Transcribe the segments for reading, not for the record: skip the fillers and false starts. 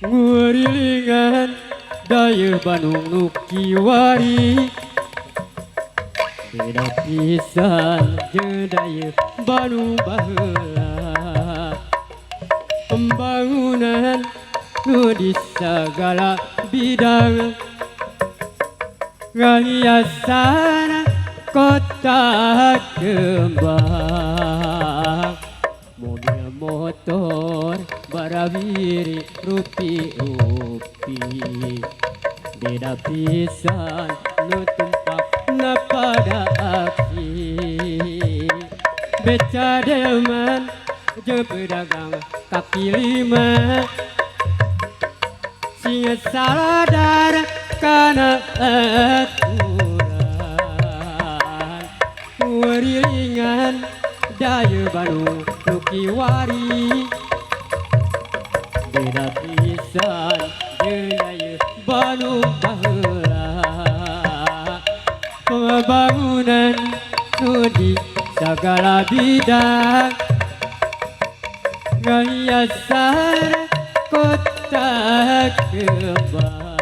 ngurilingan daya Bandung nu Kiwari beda pisan jeung daya Bandung baheula pembangunan nu di segala bidang ngahiasan kota kembang mobil motor barawiri rupi-rupi beda pisan nu tumpakna pada aksi beca delman jeung pedagang kaki lima singa saladar kana aturan ngurilingan daya Bandung nu Kiwari beda pisan jeung daya Bandung baheula pembangunan nu di segala bidang ngahiasan kota kembang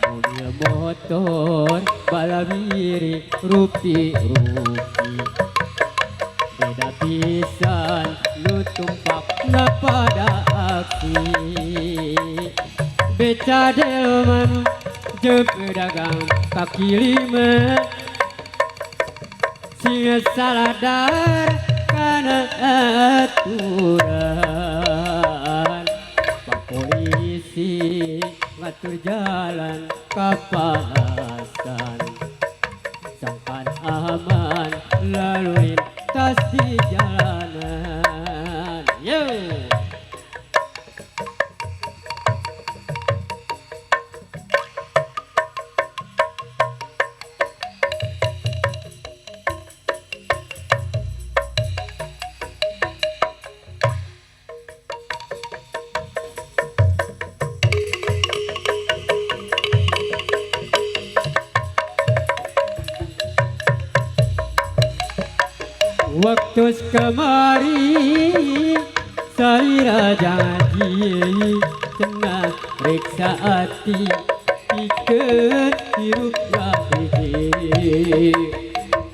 mobil motor barawiri rupi-rupi beda pisan nu tumpakna pada aksi beca delman jeung pedagang kaki lima singa saladar kana aturan pak polisi ngatur jalan kapasan sangkan aman lalu lintas di jalanan yo. Waktu kemari saya janji cenah reksa hati pikeun hirup gahih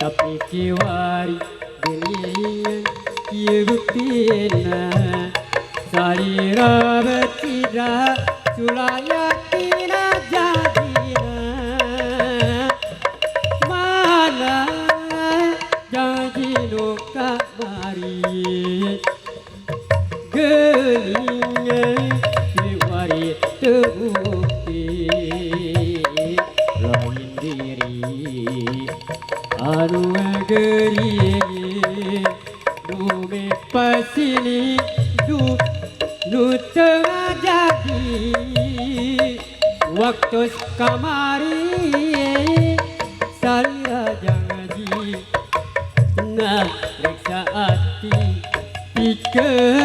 tapi Kiwari geuningan kieu buktina salira becida sulaya tina jadina mana janji nu kamari geuningan Kiwari teu bukti lain diri anu geuring dume pasini du nu teu jadi waktu kamari salira janji nah reksa hati pikeun